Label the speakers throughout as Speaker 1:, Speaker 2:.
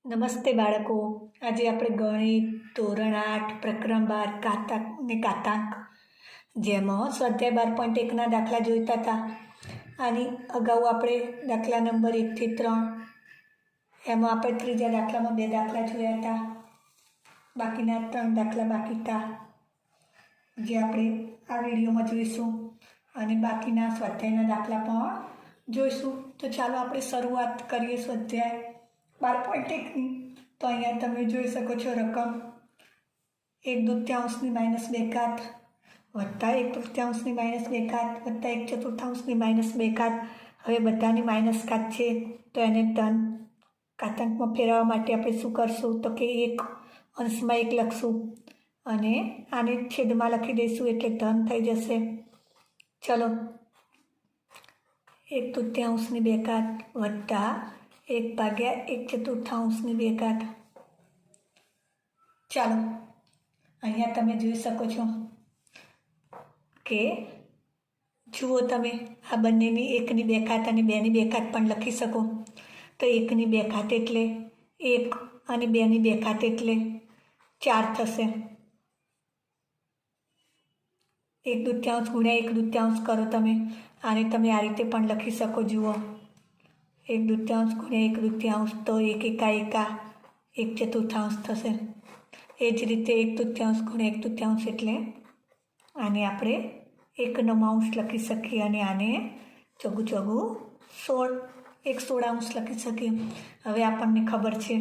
Speaker 1: નમસ્તે બાળકો. આજે આપણે ગણિત ધોરણ 8 પ્રકરણ 12 કાતાક ને કાતાંક જેમાં સ્વાધ્યાય 12.1ના દાખલા જોઈતા હતા. આની અગાઉ આપણે દાખલા નંબર 1 થી 3 એમાં આપણે ત્રીજા દાખલામાં 2 દાખલા જોયા હતા. બાકીના 3 દાખલા બાકી હતા જે આપણે આ વિડીયોમાં જોઈશું અને બાકીના સ્વાધ્યાયના દાખલા પણ જોઈશું. તો ચાલો આપણે શરૂઆત કરીએ સ્વાધ્યાય 12.1ની. તો અહીંયા તમે જોઈ શકો છો રકમ 1/2 -2 ઘાત વત્તા 1/3 -2 ઘાત વત્તા 1/4 -2 ઘાત. હવે બધાની માઇનસ ઘાત છે તો એને ધન ઘાતાંકમાં ફેરવવા માટે આપણે શું કરશું તો કે એક અંશમાં 1 લખશું અને આને છેદમાં લખી દઈશું એટલે ધન થઈ જશે. ચલો 1/2 2 ઘાત વત્તા 1/1/4 2 ઘાત. ચાલો અહીંયા તમે જોઈ શકો છો કે જુઓ તમે આ બંનેની 1ની 2 ઘાત અને 2ની 2 ઘાત પણ લખી શકો. તો 1ની 2 ઘાત એટલે 1 અને 2ની 2 ઘાત એટલે 4 થશે. 1/2 ગુણ્યા 1/2 કરો તમે. આને તમે આ રીતે પણ લખી શકો. જુઓ 1/2 ગુણ્યા 1/2 તો 1 એકા એકા 1/4 થશે. એ જ રીતે 1/2 ગુણ્યા 1/2 એટલે આને આપણે 1/9 લખી શકીએ અને આને ચોગું 16 1/16 લખી શકીએ. હવે આપણને ખબર છે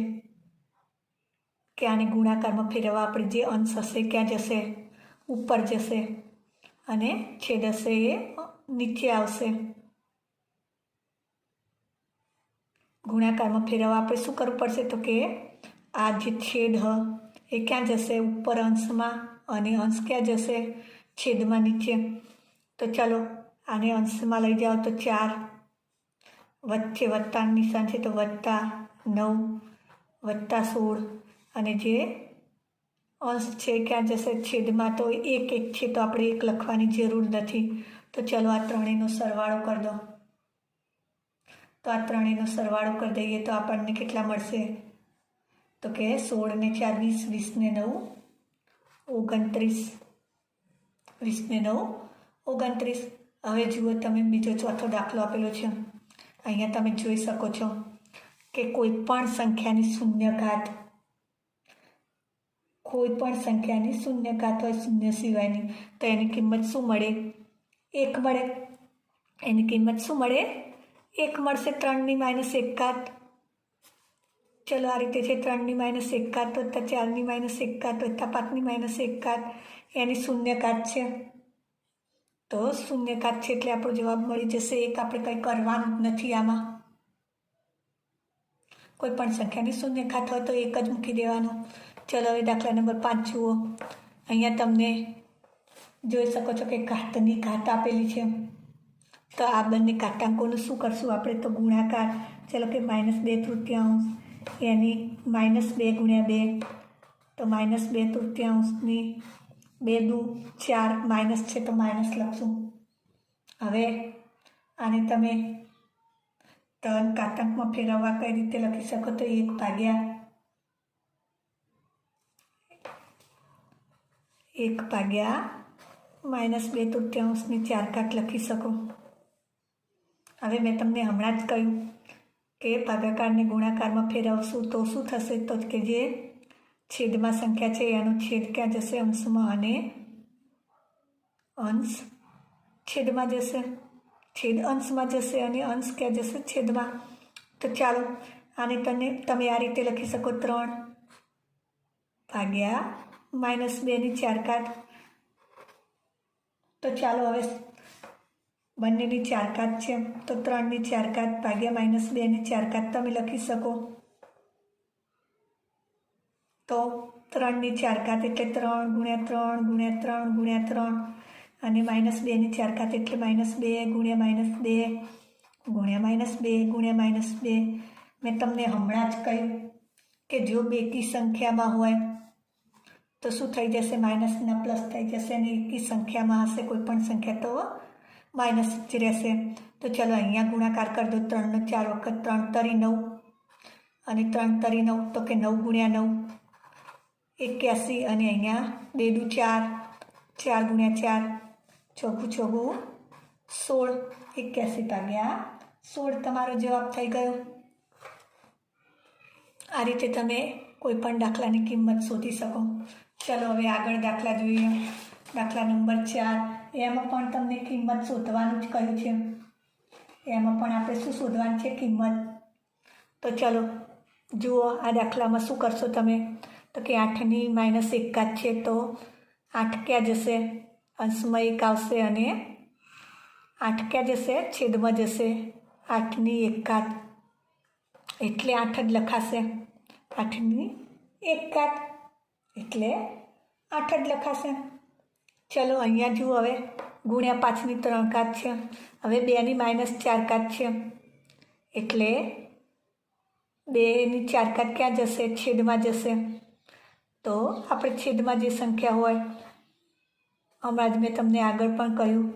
Speaker 1: કે આને ગુણાકારમાં ફેરવવા આપણે જે અંશ હશે ક્યાં જશે? ઉપર જશે અને છેદ હશે એ નીચે આવશે. ગુણાકારમાં ફેરવવા આપણે શું કરવું પડશે તો કે આ જે છેદ એ ક્યાં જશે? ઉપર અંશમાં અને અંશ ક્યાં જશે? છેદમાં નીચે. તો ચાલો આને અંશમાં લઈ જાઓ તો 4 વચ્ચે વત્તાનું નિશાન છે તો વત્તા 9 વત્તા 16 અને જે અંશ છે ક્યાં જશે? છેદમાં. તો 1 છે તો આપણે 1 લખવાની જરૂર નથી. તો ચલો આ ત્રણેયનો સરવાળો કરી દો. તો આ ત્રણેયનો સરવાળો કરી દઈએ તો આપણને કેટલા મળશે તો કે 16 ને 4 20 20 ને 9 29 20 ને 9 29. હવે જુઓ તમે બીજો ચોથો દાખલો આપેલો છે. અહીંયા તમે જોઈ શકો છો કે કોઈ પણ સંખ્યાની શૂન્ય ઘાત હોય શૂન્ય સિવાયની તો એની કિંમત શું મળે? 1 મળે. એની કિંમત શું મળે? 1 મળશે. 3ની -1 ઘાત. ચલો આ રીતે છે 3ની -1 ઘાત વત્તા 4ની -1 ઘાત વત્તા 5ની -1 ઘાત એની શૂન્ય ઘાત છે. તો શૂન્ય ઘાત છે એટલે આપણો જવાબ મળી જશે 1. આપણે કંઈ કરવાનું જ નથી આમાં. કોઈ પણ સંખ્યાની શૂન્ય ઘાત હોય તો 1 જ મૂકી દેવાનું. ચલો હવે દાખલા નંબર 5 જુઓ. અહીંયા તમને જોઈ શકો છો કે ઘાતની ઘાત આપેલી છે. તો આ બંને ઘાતાંકોનું શું કરશું આપણે તો ગુણાકાર. ચલો કે -2/3 એની -2 ગુણ્યા 2 તો -2/3 2 દુ 4 માઇનસ છે તો માઇનસ લખશું. હવે આને તમે ધન ઘાતાંકમાં ફેરવવા કઈ રીતે લખી શકો તો 1 ભાગ્યા -2/3 4 ઘાત લખી શકો. હવે મેં તમને હમણાં જ કહ્યું કે ભાગાકારને ગુણાકારમાં ફેરવશું તો શું થશે તો કે જે છેદમાં સંખ્યા છે એનો છેદ ક્યાં જશે? અંશમાં અને અંશ છેદમાં જશે. છેદ અંશમાં જશે અને અંશ ક્યાં જશે? છેદમાં. તો ચાલો આને તમે આ રીતે લખી શકો 3 ભાગ્યા -2ની 4 ઘાત. તો ચાલો હવે બંનેની 4 ઘાત છે તો 3ની 4 ઘાત ભાગ્યા -2ની 4 ઘાત તમે લખી શકો. તો 3ની 4 ઘાત એટલે 3 ગુણ્યા 3 ગુણ્યા 3 ગુણ્યા 3 અને -2ની 4 ઘાત એટલે -2 ગુણ્યા -2 ગુણ્યા -2 ગુણ્યા -2. મેં તમને હમણાં જ કહ્યું કે જો બેકી સંખ્યામાં હોય તો શું થઈ જશે? માઇનસના પ્લસ થઈ જશે અને એકી સંખ્યામાં હશે કોઈ પણ સંખ્યા તો માઇનસ જ રહેશે. તો ચલો અહીંયા ગુણાકાર કરી દો. 3 નો 4 વખત 3 તરી 9 અને 3 તરી 9 તો કે 9 ગુણ્યા 9 81 અને અહીંયા 2 દુ 4 4 ગુણ્યા 4 ચોગું ચોગું 16 81 ભાગ્યા 16 તમારો જવાબ થઈ ગયો। આ રીતે તમે કોઈ પણ દાખલાની કિંમત શોધી શકો। ચલો હવે આગળ દાખલા જોઈએ। દાખલા નંબર 4 એમાં પણ તમને કિંમત શોધવાનું જ કહ્યું છે। એમાં પણ આપણે શું શોધવાનું છે? કિંમત। તો ચલો જુઓ આ દાખલામાં શું કરશો તમે? તો કે 8ની માઇનસ 1 છે તો 8 ક્યાં જશે? અંશમાં 1 આવશે અને 8 ક્યાં જશે? છેદમાં જશે। 8ની 1 એટલે 8 જ લખાશે। 8ની 1 એટલે 8 જ લખાશે। ચલો અહીંયા જુઓ હવે ગુણ્યા 5ની 3 છે। હવે 2ની માઇનસ 4 છે એટલે 2ની 4 ક્યાં જશે? છેદમાં જશે। તો આપણે છેદમાં જે સંખ્યા હોય, હમણાં જ મેં તમને આગળ પણ કહ્યું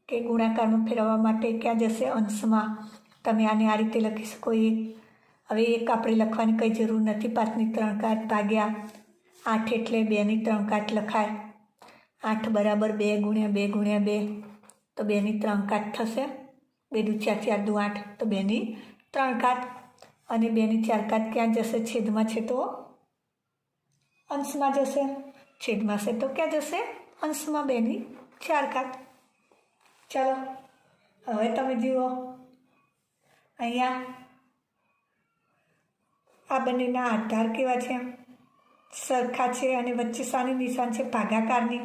Speaker 1: કે ગુણાકારમાં ફેરવવા માટે ક્યાં જશે? અંશમાં। તમે આને આ રીતે લખી શકો 1। હવે 1 આપણે લખવાની કંઈ જરૂર નથી। 5ની 3 ભાગ્યા 8 એટલે 2ની 3 લખાય। 8 બરાબર 2 ગુણ્યા 2 ગુણ્યા 2 તો 2ની 3 થશે। 2 દુ 4 4 દુ 8 તો 2ની 3 અને 2ની 4 ક્યાં જશે? છેદમાં છે તો અંશમાં જશે। છેદમાં છે તો ક્યાં જશે? અંશમાં 2ની 4। ચલો હવે તમે જુઓ અહીંયા આ બંનેના આધાર કેવા છે? સરખા છે અને વચ્ચે શાની નિશાન છે? ભાગાકારની।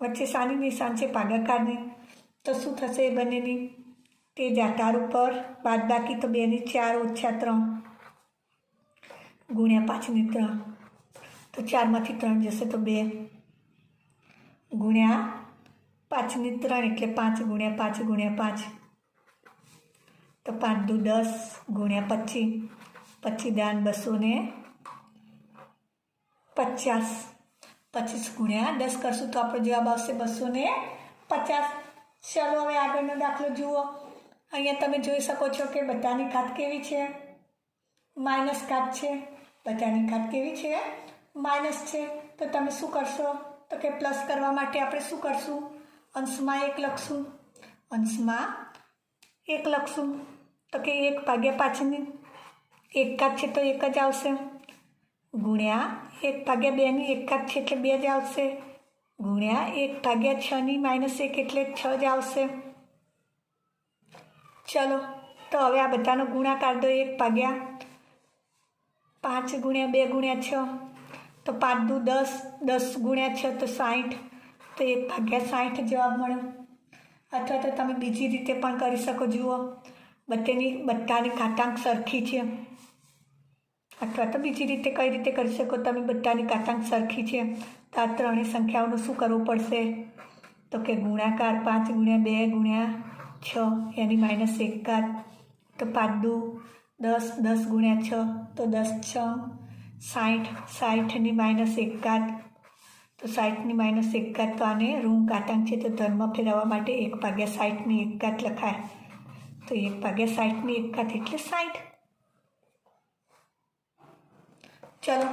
Speaker 1: વચ્ચે શાની નિશાન છે? ભાગાકારની। તો શું થશે એ બંનેની? તે જ આધાર ઉપર બાદબાકી તો 2ની 4 ઓછા 3 ગુણ્યા 5ની 3 તો 4માંથી 3 જશે તો 2 ગુણ્યા 5ની 3 એટલે 5 ગુણ્યા 5 ગુણ્યા 5 તો 5 દુ 10 ગુણ્યા 25 25 દાન 250 25 ગુણ્યા 10 કરશું તો આપણો જવાબ આવશે 250। ચલો હવે આગળનો દાખલો જુઓ। અહીંયા તમે જોઈ શકો છો કે બધાની ઘાત કેવી છે? માઇનસ ઘાત છે। બધાની ઘાત કેવી છે? માઇનસ છે। તો તમે શું કરશો? તો કે પ્લસ કરવા માટે આપણે શું કરશું? અંશમાં 1 લખશું। અંશમાં 1 લખશું તો કે 1 ભાગ્યા 5ની 1 છે તો 1 જ આવશે ગુણ્યા 1 ભાગ્યા 2ની 1 છે એટલે 2 જ આવશે ગુણ્યા 1 ભાગ્યા 6ની -1 એટલે 6 જ આવશે। ચલો તો હવે આ બધાનો ગુણાકાર દો। 1 ભાગ્યા 5 ગુણ્યા 2 ગુણ્યા 6 તો 5 દુ 10 10 ગુણ્યા 6 તો 60 તો 1 ભાગ્યા 60 જવાબ મળ્યો। અથવા તો તમે બીજી રીતે પણ કરી શકો। જુઓ બધાની ઘાતાંક સરખી છે, અથવા તો બીજી રીતે કઈ રીતે કરી શકો તમે? બધાની ઘાતાંક સરખી છે તો આ ત્રણેય સંખ્યાઓનું શું કરવું પડશે? તો કે ગુણાકાર 5 ગુણ્યા 2 ગુણ્યા 6 એની -1 તો 5 દુ 10 10 ગુણ્યા 6 તો 10 6 60 60ની -1 તો 60ની -1 તો આને ઋણ ઘાતાંક છે તો ધનમાં ફેરવવા માટે 1 ભાગ્યા 60ની 1 લખાય તો 1 ભાગ્યા 60ની 1 એટલે 60। ચલો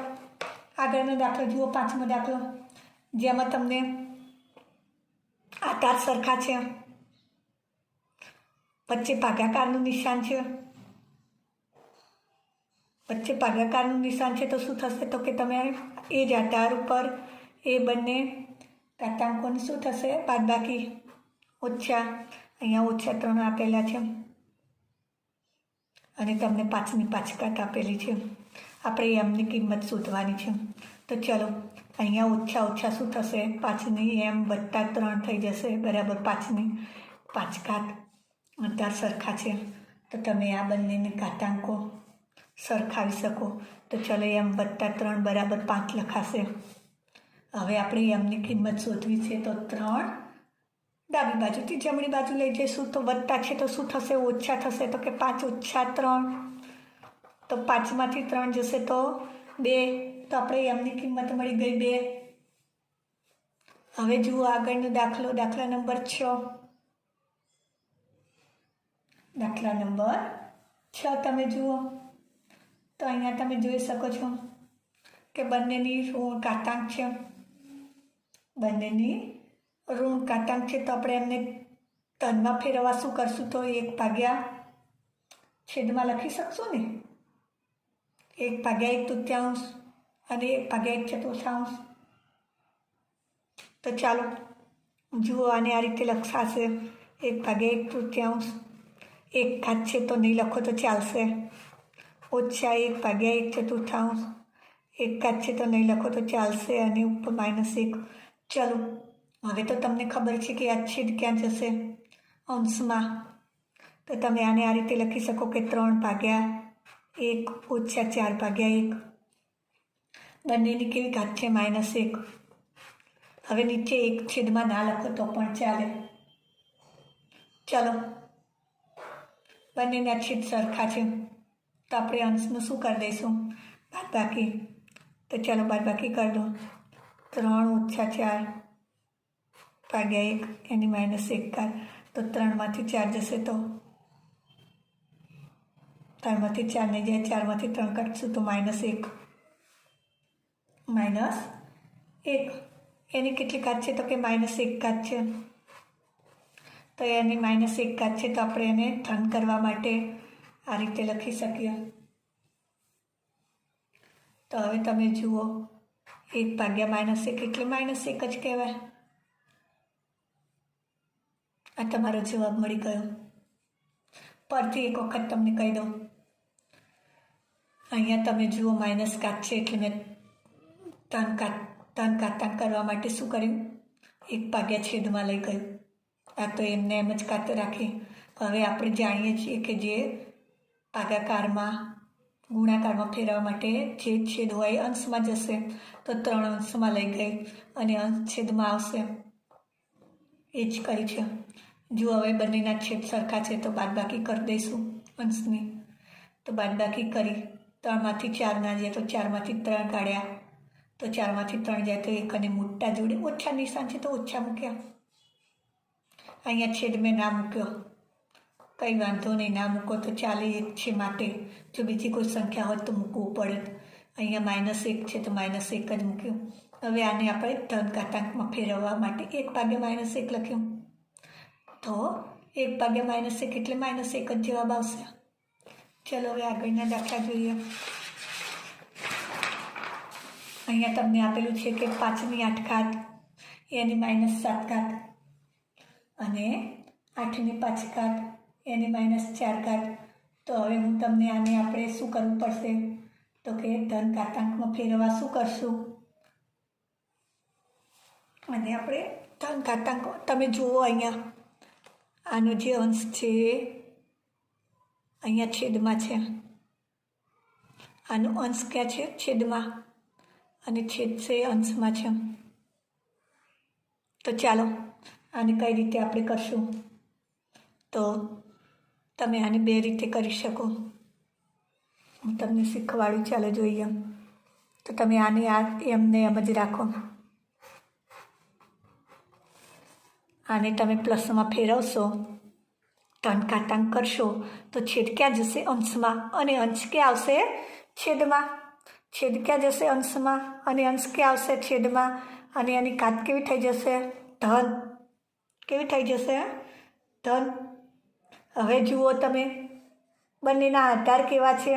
Speaker 1: આગળનો દાખલો જુઓ। 5મો દાખલો જેમાં તમને આધાર સરખા છે, વચ્ચે ભાગાકારનું નિશાન છે। વચ્ચે ભાગાકારનું નિશાન છે તો શું થશે? તો કે તમે એ જ આધાર ઉપર એ બંને ઘાતાંકોને શું થશે? બાદબાકી ઓછા। અહીંયા ઓછા 3 આપેલા છે અને તમને 5ની 5 આપેલી છે। આપણે એમની કિંમત શોધવાની છે। તો ચલો અહીંયા ઓછા ઓછા શું થશે? 5ની m વત્તા 3 થઈ જશે બરાબર 5ની 5 આધાર સરખા છે તો તમે આ બંનેને ઘાતાંકો સરખાવી શકો। તો ચલો m વત્તા 3 બરાબર 5 લખાશે। હવે આપણે એમની કિંમત શોધવી છે તો 3 ડાબી બાજુથી જમણી બાજુ લઈ જઈશું તો વત્તા છે તો શું થશે? ઓછા થશે તો કે 5 ઓછા 3 તો 5માંથી 3 જશે તો 2 તો આપણે એમની કિંમત મળી ગઈ 2। હવે જુઓ આગળનો દાખલો, દાખલા નંબર 6। દાખલા નંબર 6 તમે જુઓ તો અહીંયા તમે જોઈ શકો છો કે બંનેની ઋણ ઘાતાંક છે, બંનેની ઋણ ઘાતાંક છે. તો આપણે એમને ધનમાં ફેરવવા શું કરશું? તો 1 છેદમાં લખી શકશું ને, 1/1/3 અને 1/1/4. તો ચાલો જુઓ, આને આ રીતે લખાશે 1/1/3. 1 ઘાત છે તો નહીં લખો તો ચાલશે, -1/1/4. 1 ઘાત છે તો નહીં લખો તો ચાલશે, અને ઉપર -1. ચલો હવે તો તમને ખબર છે કે આ છેદ ક્યાં જશે? અંશમાં. તો તમે આને આ રીતે લખી શકો કે 3/1 -4/1. બંનેની કેવી ઘાત છે? -1. હવે નીચે 1 છેદમાં ના લખો તો પણ ચાલે. ચલો બંનેના છેદ સરખા છે તો આપણે અંશનું શું કરી દઈશું? બાદબાકી. તો ચાલો બાદબાકી કરી દો. 3 - 4/1 એની -1. તો 3માંથી 4 જશે તો 3માંથી 4 નહીં જાય, 4માંથી 3 કાઢશું તો -1. એની કેટલી ઘાત છે? તો કે -1 ઘાત છે. તો એની -1 ઘાત છે તો આપણે એને ધન કરવા માટે આ રીતે લખી શકીએ. તો હવે તમે જુઓ 1/-1 એટલે -1 જ કહેવાય. આ તમારો જવાબ મળી ગયો. પરથી એક વખત તમને કહી દઉં, અહીંયા તમે જુઓ માઇનસ ઘાત છે એટલે મેં ધન ઘાતાંક કરવા માટે શું કર્યું? 1 છેદમાં લઈ ગયું. આ તો એમને એમ જ ઘાત રાખી. હવે આપણે જાણીએ છીએ કે જે ભાગાકારમાં ગુણાકારમાં ફેરવવા માટે જે છેદ હોય અંશમાં જશે, તો 3 અંશમાં લઈ ગઈ અને અંશ છેદમાં આવશે. એ જ કરી છે. જો હવે બંનેના છેદ સરખા છે તો બાદબાકી કરી દઈશું અંશની. તો બાદબાકી કરી 3માંથી 4 ના જાય તો 4માંથી 3 કાઢ્યા, તો 4માંથી 3 જાય તો 1 અને મોટા જોડે ઓછા નિશાન છે તો ઓછા મૂક્યા. અહીંયા છેદ મેં ના મૂક્યો, કંઈ વાંધો નહીં, ના મૂકો તો ચાલે, 1 છે માટે. જો બીજી કોઈ સંખ્યા હોત તો મૂકવું પડે. અહીંયા -1 છે તો -1 જ મૂક્યું. હવે આને આપણે ધન ઘાતાંકમાં ફેરવવા માટે 1/-1 લખ્યું. તો 1/-1 એટલે -1 જ જવાબ આવશે. ચલો હવે આગળના દાખલા જોઈએ. અહીંયા તમને આપેલું છે કે 5/8 એની -7 અને 8/5 એની -4. તો હવે હું તમને આને આપણે શું કરવું પડશે? તો કે ધન ઘાતાંકમાં ફેરવવા શું કરશું? અને આપણે ધન ઘાતાંક તમે જુઓ, અહીંયા આનો જે અંશ છે અહીંયા છેદમાં છે. આનો અંશ ક્યાં છે? છેદમાં. અને છેદ છે અંશમાં છે. તો ચાલો આને કઈ રીતે આપણે કરશું? તો તમે આને 2 રીતે કરી શકો. હું તમને શીખવાડું, ચાલો જોઈએ. તો તમે આને એમને એમ જ રાખો. આને તમે પ્લસમાં ફેરવશો, ધન ઘાતાંક કરશો તો છેદ ક્યાં જશે? અંશમાં. અને અંશ ક્યાં આવશે? છેદમાં. છેદ ક્યાં જશે? અંશમાં. અને અંશ ક્યાં આવશે? છેદમાં. અને એની ઘાત કેવી થઈ જશે? ધન. કેવી થઈ જશે? ધન. હવે જુઓ તમે, બંનેના આધાર કેવા છે?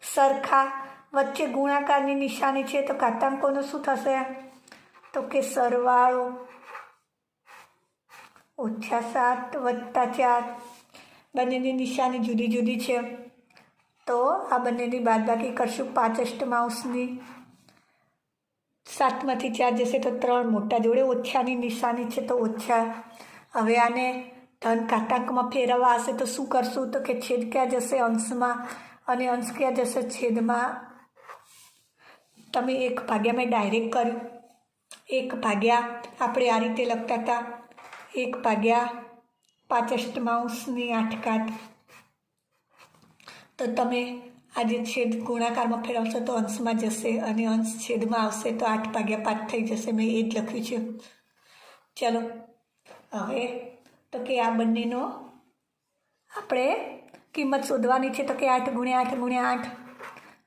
Speaker 1: સરખા. વચ્ચે ગુણાકારની નિશાની છે તો ઘાતાંકોનું શું થશે? તો કે સરવાળો. -7 + 4. બંનેની નિશાની જુદી જુદી છે તો આ બંનેની બાદબાકી કરશું 5/8ની. 7માંથી 4 જશે તો 3, મોટા જોડે ઓછાની નિશાની છે તો ઓછા. હવે આને ધન ઘાતાંકમાં ફેરવવા હશે તો શું કરશું? તો કે છેદ ક્યાં જશે? અંશમાં. અને અંશ ક્યાં જશે? છેદમાં. તમે 1/ મેં ડાયરેક્ટ કર્યું. 1/ આપણે આ રીતે લખતા હતા, 1/5/8. તો તમે આ જે છેદ ગુણાકારમાં ફેરવશો તો અંશમાં જશે અને અંશ છેદમાં આવશે તો 8/5 થઈ જશે. મેં એ જ લખ્યું છે. ચલો હવે તો કે આ બંનેનો આપણે કિંમત શોધવાની છે. તો કે 8 × 8 × 8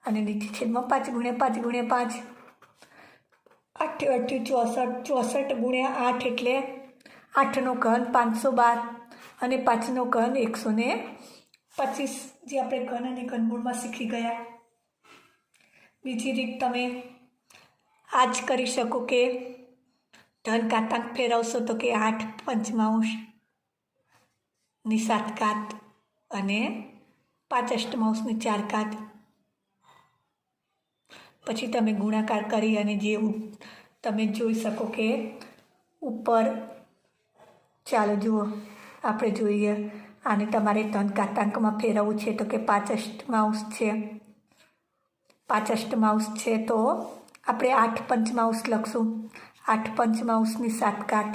Speaker 1: અને નીચે છેદમાં 5 ગુણ્યા 5 ગુણ્યા 5 8 8 64 64 ગુણ્યા 8 એટલે 8નો ઘન 512 અને 5નો ઘન 125, જે આપણે ઘન અને ઘનમૂળમાં શીખી ગયા. બીજી રીત તમે આ જ કરી શકો કે ધન ઘાતાંક ફેરવશો તો કે 8 પંચમાંશ ની 7 ઘાત અને 5 અષ્ટમાંશની 4 ઘાત. પછી તમે ગુણાકાર કરી અને જે તમે જોઈ શકો કે ઉપર, ચાલો જુઓ આપણે જોઈએ. આને તમારે ધન ઘાતાંકમાં ફેરવવું છે તો કે 5 અષ્ટમાંશ છે. 5 અષ્ટમાંશ છે તો આપણે 8 પંચમાંશ લખશું. 8 પંચમાંશની 7 ઘાત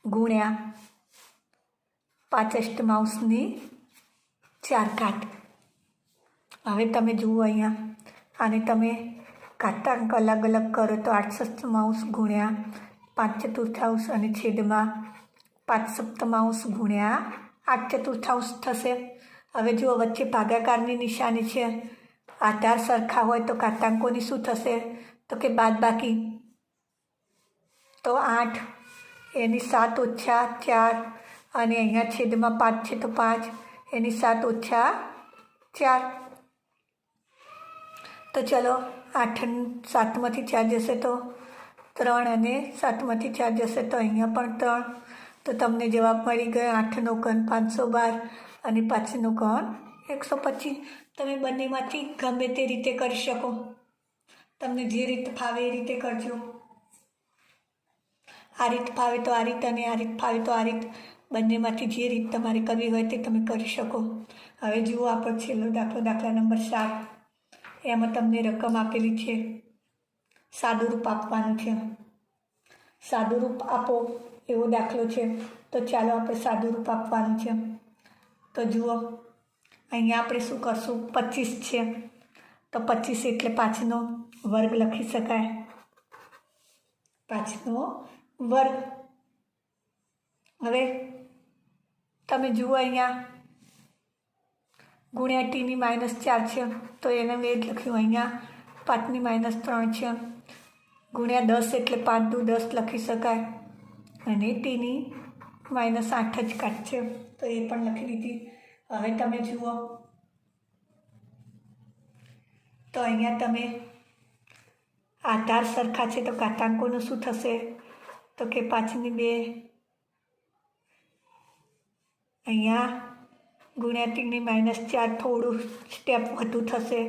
Speaker 1: ગુણ્યા 5 અષ્ટમાંશની 4 ઘાત. હવે તમે જુઓ અહીંયા, આને તમે ઘાતાંક અલગ અલગ કરો તો 8 સપ્તમાંશ ગુણ્યા 5 ચતુર્થાંશ અને છેદમાં 5 સપ્તમાંશ ગુણ્યા 8 ચતુર્થાંશ થશે. હવે જુઓ વચ્ચે ભાગાકારની નિશાની છે. આધાર સરખા હોય તો ઘાતાંકોની શું થશે તો કે બાદબાકી. તો 8 એની 7 ઓછા 4 અને અહીંયા છેદમાં 5 છે તો 5 એની 7 ઓછા 4. તો ચલો 8 7માંથી 4 જશે તો 3 અને 7માંથી 4 જશે તો અહીંયા પણ 3. તો તમને જવાબ મળી ગયો. 8નો ઘન 512 અને 5નો ઘન 125. તમે બંનેમાંથી ગમે તે રીતે કરી શકો. તમને જે રીત ફાવે એ રીતે કરજો. આ રીત ફાવે તો આ રીત અને આ રીત ફાવે તો આ રીત, બંનેમાંથી જે રીત તમારે કરવી હોય તે તમે કરી શકો. હવે જુઓ આપણો છેલ્લો દાખલો, દાખલા નંબર 7. એમાં તમને રકમ આપેલી છે. સાદું રૂપ આપવાનું છે. સાદું રૂપ આપો એવો દાખલો છે. તો ચાલો આપણે સાદું રૂપ આપવાનું છે. તો જુઓ અહીંયા આપણે શું કરશું, 25 છે તો 25 એટલે 5નો વર્ગ લખી શકાય. 5નો વર્ગ. હવે તમે જુઓ અહીંયા ગુણ્યા ટીની -4 છે તો એને મેં લખ્યું. અહીંયા 5ની -3 છે ગુણ્યા 10 એટલે 5 દુ 10 લખી શકાય. અને ટીની -8 જ કાઢ છે તો એ પણ લખી દીધી. હવે તમે જુઓ તો અહીંયા તમે આધાર સરખા છે તો ઘાતાંકોનું શું થશે તો કે 5ની 2. અહીંયા ગુણ્યા ટીની -4 થોડું સ્ટેપ વધુ થશે,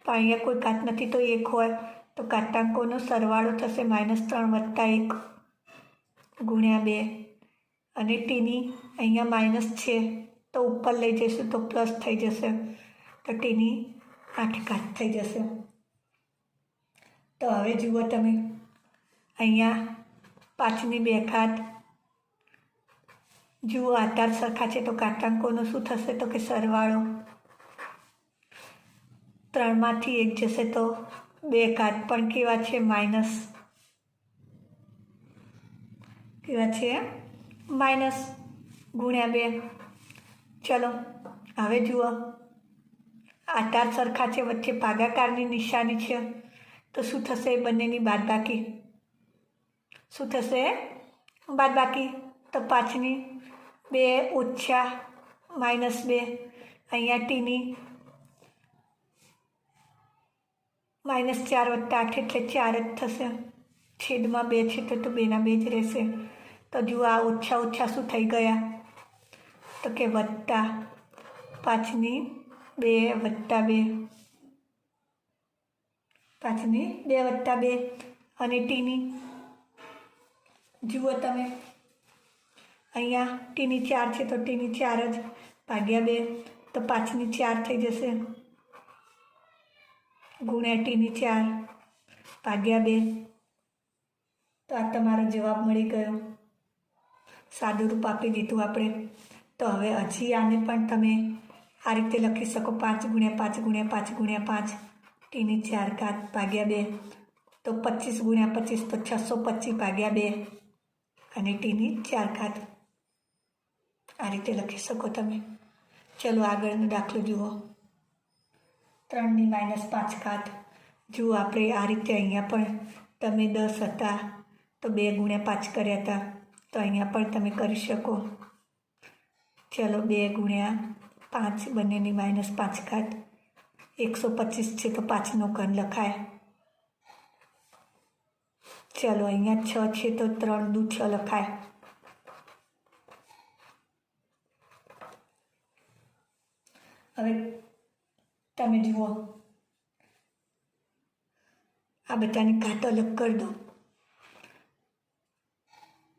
Speaker 1: પણ અહીંયા કોઈ ઘાત નથી તો 1 હોય તો ઘાતાંકોનો સરવાળો થશે -3 + 1 ગુણ્યા 2. અને ટીની અહીંયા માઇનસ છે તો ઉપર લઈ જઈશું તો પ્લસ થઈ જશે તો ટીની 8 ઘાત થઈ જશે. તો હવે જુઓ તમે અહીંયા 5ની 2 ઘાત. જુઓ આધાર સરખા છે તો ઘાતાંકોનું શું થશે તો કે સરવાળો. 3માંથી 1 જશે તો 2 ઘાત, પણ કેવા છે માઇનસ, કેવા છે માઇનસ ગુણ્યા 2. ચલો હવે જુઓ આધાર સરખા છે, વચ્ચે ભાગાકારની નિશાની છે તો શું થશે, બંનેની બાદબાકી. શું થશે બાદબાકી. તો 5ની 2 ઓછા -2. અહીંયા ટીની -4 + 8 એટલે 4 જ થશે. છેદમાં 2 છે તો 2ના 2 જ રહેશે. તો જુઓ આ ઓછા ઓછા શું થઈ ગયા તો કે વત્તા. 5ની 2 + 2. 5ની 2 + 2. અને ટીની જુઓ તમે અહીંયા ટીની 4 છે તો ટીની 4 જ ભાગ્યા 2 તો 5ની 4 થઈ જશે ગુણ્યા ટીની 4 ભાગ્યા 2. તો આ તમારો જવાબ મળી ગયો. સાદું રૂપ આપી દીધું આપણે. તો હવે હજી આને પણ તમે આ રીતે લખી શકો. 5 × 5 × 5 × 5 ટીની 4 ઘાત ભાગ્યા 2. તો 25 × 25 તો 625 ભાગ્યા 2 અને ટીની 4 ઘાત. આ રીતે લખી શકો તમે. ચલો આગળનો દાખલો જુઓ. 3 ની -5 ઘાત। જો આપણે આ રીતે અહીંયા પણ તમે 10 હતા તો 2 ગુણ્યા 5 કર્યા હતા, તો અહીંયા પણ તમે કરી શકો। ચલો 2 ગુણ્યા 5 બંનેની -5 ઘાત, 125 છે તો 5નો ઘન લખાય। ચલો અહીંયા 6 છે તો 3 દુ 6 લખાય। હવે તમે જુઓ આ બધાની ઘાત અલગ કરી દો।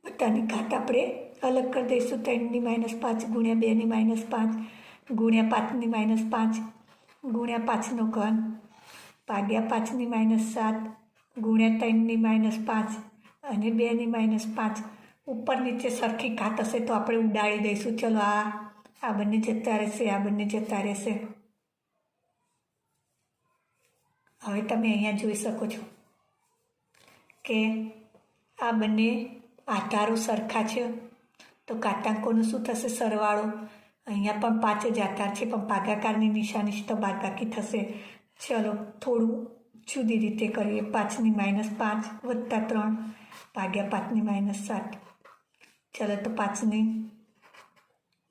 Speaker 1: બધાની ઘાત આપણે અલગ કરી દઈશું। 3 ની -5 ગુણ્યા 2 ની -5 ગુણ્યા 5 ની -5 ગુણ્યા 5નો ઘન ભાગ્યા 5 ની -7 ગુણ્યા 3 ની -5 અને 2 ની -5। ઉપર નીચે સરખી ઘાત હશે તો આપણે ઉડાડી દઈશું। ચલો આ બંને જતા રહેશે, આ બંને જતા રહેશે। હવે તમે અહીંયા જોઈ શકો છો કે આ બંને આધારો સરખા છે, તો ઘાતાંકોનું શું થશે? સરવાળો। અહીંયા પણ 5 જ આધાર છે, પણ ભાગાકારની નિશાની તો બાદબાકી થશે। ચલો થોડું જુદી રીતે કરીએ। 5 ની -5 વત્તા 3 ભાગ્યા 5 ની -7। ચલો તો 5 ની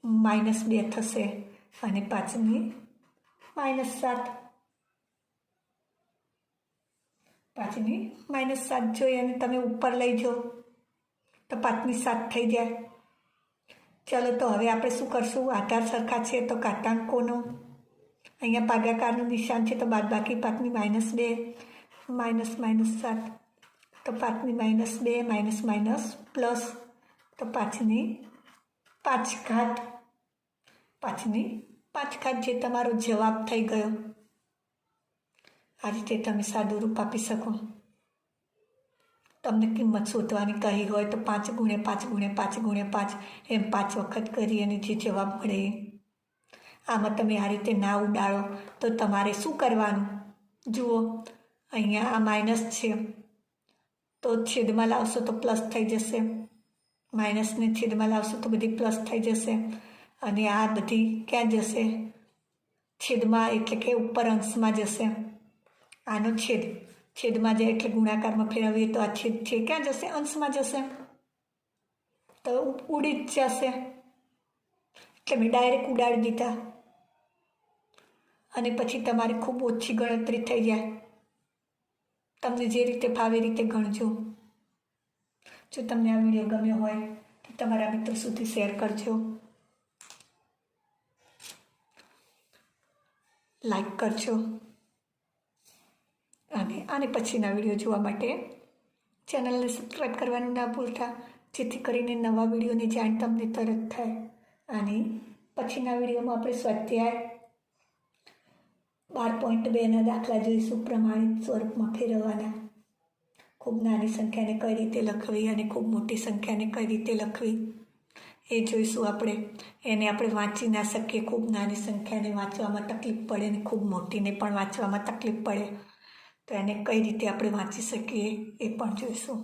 Speaker 1: -2 થશે અને 5 ની -7। 5 ની -7 જોઈએ અને તમે ઉપર લઈ જાઓ તો 5 ની 7 થઈ જાય। ચલો તો હવે આપણે શું કરશું? આધાર સરખા છે તો ઘાતાંકોનો અહીંયા ભાગાકારનું નિશાન છે તો બાદબાકી 5 ની -2 -7 તો 5 ની -2 પ્લસ તો 5 ની 5 ઘાત। 5 ની 5 ઘાત જે તમારો જવાબ થઈ ગયો। આ રીતે તમે સાદું રૂપ આપી શકો। તમને કિંમત શોધવાની કહી હોય તો 5 ગુણ્યા 5 ગુણ્યા 5 ગુણ્યા 5 એમ 5 વખત કરી અને જે જવાબ મળે આમાં તમે આ રીતે ના ઉડાડો તો તમારે શું કરવાનું? જુઓ અહીંયા આ માઇનસ છે તો છેદમાં લાવશો તો પ્લસ થઈ જશે, માઇનસને છેદમાં લાવશો તો બધી પ્લસ થઈ જશે અને આ બધી ક્યાં જશે? છેદમાં એટલે કે ઉપર અંશમાં જશે। આનો છેદમાં જાય એટલે ગુણાકારમાં ફેરવીએ તો આ છેદ છે ક્યાં જશે? અંશમાં જશે, તો ઉડી જ જશે। એટલે મેં ડાયરેક્ટ ઉડાડી દીધા અને પછી તમારી ખૂબ ઓછી ગણતરી થઈ જાય। તમને જે રીતે ફાવે રીતે ગણજો। જો તમને આ વિડીયો ગમ્યો હોય તો તમારા મિત્રો સુધી શેર કરજો, લાઈક કરજો અને આને પછીના વિડીયો જોવા માટે ચેનલને સબસ્ક્રાઈબ કરવાનું ના ભૂલતા, જેથી કરીને નવા વિડીયોની જાણ તમને તરત થાય। અને પછીના વિડીયોમાં આપણે સ્વાધ્યાય 12.2ના દાખલા જોઈશું, પ્રમાણિત સ્વરૂપમાં ફેરવવાના। ખૂબ નાની સંખ્યાને કઈ રીતે લખવી અને ખૂબ મોટી સંખ્યાને કઈ રીતે લખવી એ જોઈશું આપણે। એને આપણે વાંચી ના શકીએ, ખૂબ નાની સંખ્યાને વાંચવામાં તકલીફ પડે અને ખૂબ મોટીને પણ વાંચવામાં તકલીફ પડે, તો એને કઈ રીતે આપણે વાંચી શકીએ એ પણ જોઈશું।